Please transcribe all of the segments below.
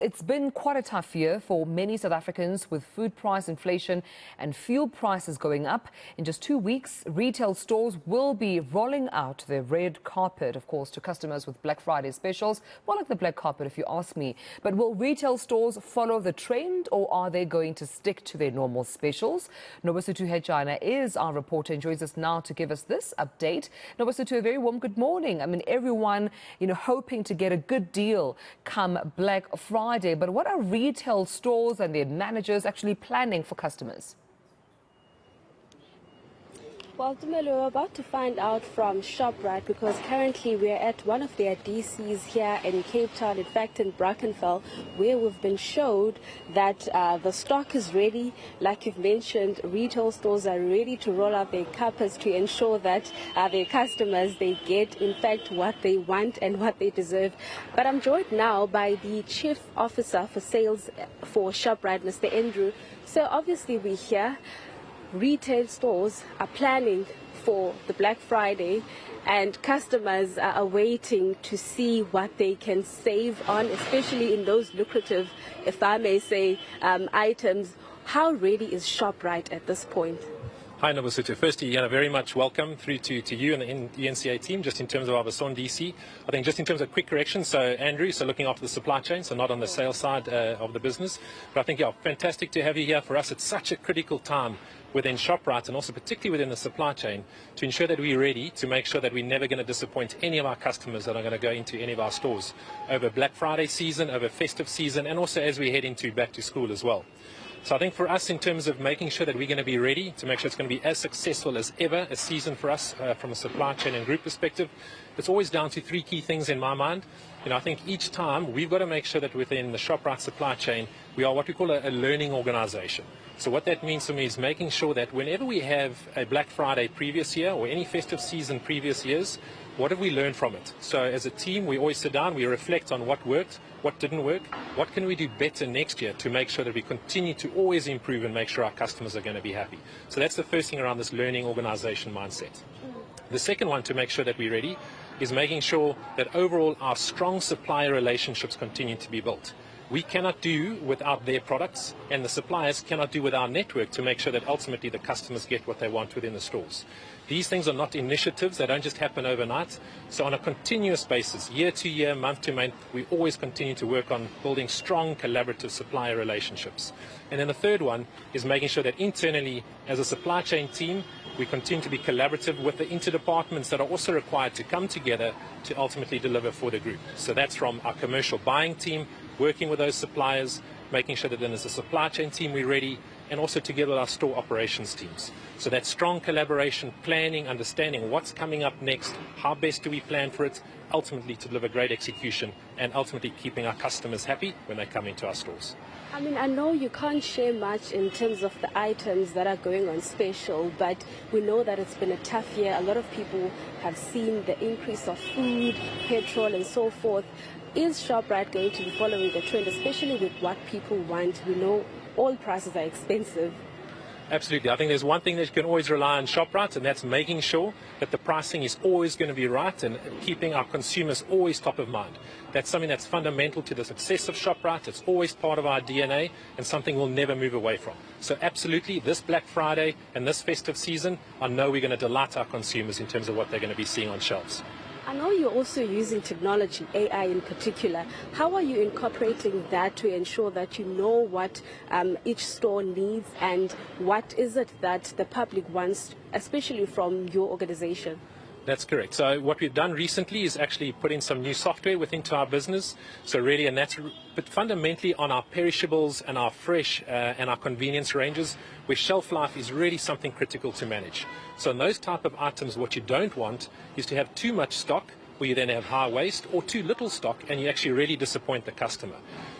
It's been quite a tough year for many South Africans, with food price inflation and fuel prices going up. In just 2 weeks, retail stores will be rolling out their red carpet, of course, to customers with Black Friday specials. More like the black carpet, if you ask me. But will retail stores follow the trend, or are they going to stick to their normal specials? Nobesuthu Hejana is our reporter and joins us now to give us this update. Nobesuthu, a very warm good morning. I mean, everyone, hoping to get a good deal come Black Friday. But what are retail stores and their managers actually planning for customers? Well, Dumelo, we're about to find out from ShopRite, because currently we're at one of their DCs here in Cape Town, in fact in Brackenfell, where we've been showed that the stock is ready. Like you've mentioned, retail stores are ready to roll out their carpets to ensure that their customers, they get in fact what they want and what they deserve. But I'm joined now by the Chief Officer for Sales for ShopRite, Mr. Andrew. So obviously we're here. Retail stores are planning for the Black Friday, and customers are waiting to see what they can save on, especially in those lucrative, if I may say, items. How ready is ShopRite at this point? Hi, Nobesuthu. Firstly, very much welcome through to you and the eNCA team, just in terms of our Bason DC. I think just in terms of quick correction, so Andrew, looking after the supply chain, so not on the sales side of the business. But I think, fantastic to have you here. For us, it's such a critical time within ShopRite, and also particularly within the supply chain, to ensure that we're ready to make sure that we're never going to disappoint any of our customers that are going to go into any of our stores over Black Friday season, over festive season, and also as we head into back to school as well. So I think for us, in terms of making sure that we're going to be ready to make sure it's going to be as successful as ever a season for us from a supply chain and group perspective, it's always down to three key things in my mind. I think each time we've got to make sure that within the ShopRite supply chain, we are what we call a learning organization. So what that means for me is making sure that whenever we have a Black Friday previous year or any festive season previous years, what have we learned from it? So as a team, we always sit down, we reflect on what worked, what didn't work, what can we do better next year to make sure that we continue to always improve and make sure our customers are going to be happy. So that's the first thing around this learning organization mindset. The second one, to make sure that we're ready, is making sure that overall our strong supplier relationships continue to be built. We cannot do without their products, and the suppliers cannot do without our network, to make sure that ultimately the customers get what they want within the stores. These things are not initiatives, they don't just happen overnight. So on a continuous basis, year to year, month to month, we always continue to work on building strong collaborative supplier relationships. And then the third one is making sure that internally, as a supply chain team, we continue to be collaborative with the interdepartments that are also required to come together to ultimately deliver for the group. So that's from our commercial buying team, working with those suppliers, making sure that then as a supply chain team we're ready, and also together with our store operations teams. So that strong collaboration, planning, understanding what's coming up next, how best do we plan for it, ultimately to deliver great execution, and ultimately keeping our customers happy when they come into our stores. I mean, I know you can't share much in terms of the items that are going on special, but we know that it's been a tough year. A lot of people have seen the increase of food, petrol, and so forth. Is ShopRite going to be following the trend, especially with what people want? We know all prices are expensive. Absolutely. I think there's one thing that you can always rely on ShopRite, and that's making sure that the pricing is always going to be right and keeping our consumers always top of mind. That's something that's fundamental to the success of ShopRite. It's always part of our DNA and something we'll never move away from. So absolutely, this Black Friday and this festive season, I know we're going to delight our consumers in terms of what they're going to be seeing on shelves. I know you're also using technology, AI in particular. How are you incorporating that to ensure that you know what each store needs and what is it that the public wants, especially from your organization? That's correct. So what we've done recently is actually put in some new software within our business. So really, and that's but fundamentally on our perishables and our fresh and our convenience ranges, where shelf life is really something critical to manage. So in those type of items, what you don't want is to have too much stock, where you then have high waste, or too little stock, and you actually really disappoint the customer.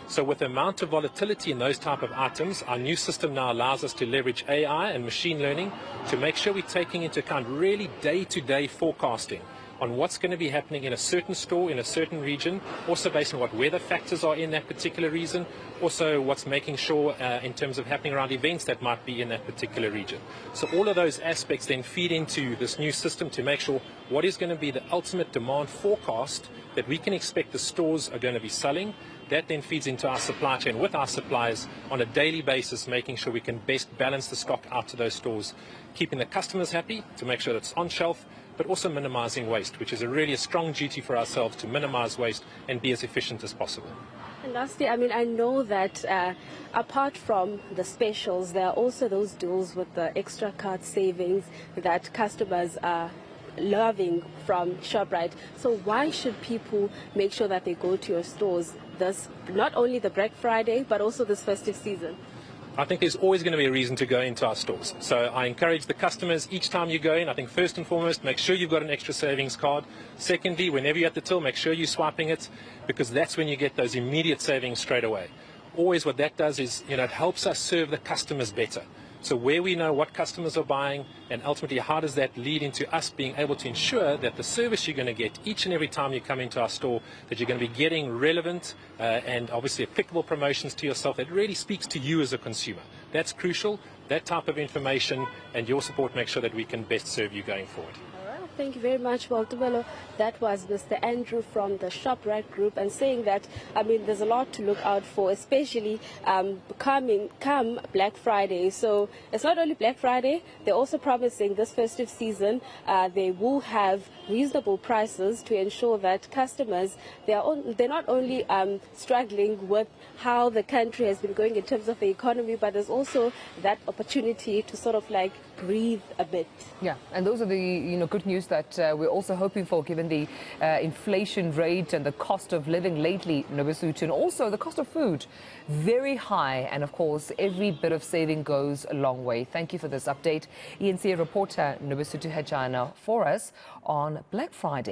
So with the amount of volatility in those type of items, our new system now allows us to leverage AI and machine learning to make sure we're taking into account really day-to-day forecasting on what's going to be happening in a certain store, in a certain region, also based on what weather factors are in that particular region, also what's making sure in terms of happening around events that might be in that particular region. So all of those aspects then feed into this new system to make sure what is going to be the ultimate demand forecast that we can expect the stores are going to be selling, That then feeds into our supply chain with our suppliers on a daily basis, making sure we can best balance the stock out to those stores, keeping the customers happy to make sure that it's on shelf, but also minimizing waste, which is really a strong duty for ourselves to minimize waste and be as efficient as possible. And lastly, I mean, I know that apart from the specials, there are also those deals with the extra card savings that customers are loving from ShopRite. So why should people make sure that they go to your stores this, not only the Black Friday, but also this festive season? I think there's always going to be a reason to go into our stores. So I encourage the customers each time you go in, I think first and foremost, make sure you've got an extra savings card. Secondly, whenever you're at the till, make sure you're swiping it, because that's when you get those immediate savings straight away. Always what that does is, it helps us serve the customers better. So where we know what customers are buying, and ultimately how does that lead into us being able to ensure that the service you're going to get each and every time you come into our store, that you're going to be getting relevant and obviously applicable promotions to yourself that really speaks to you as a consumer. That's crucial. That type of information and your support makes sure that we can best serve you going forward. Thank you very much, Walter. That was Mr. Andrew from the ShopRite Group, and saying that, I mean, there's a lot to look out for, especially come Black Friday. So it's not only Black Friday, they're also promising this festive season they will have reasonable prices to ensure that customers, they're not only struggling with how the country has been going in terms of the economy, but there's also that opportunity to sort of like breathe a bit. Yeah, and those are the good news that we're also hoping for, given the inflation rate and the cost of living lately, Nobesuthu, and also the cost of food, very high. And of course, every bit of saving goes a long way. Thank you for this update. eNCA reporter Nobesuthu Hejana for us on Black Friday.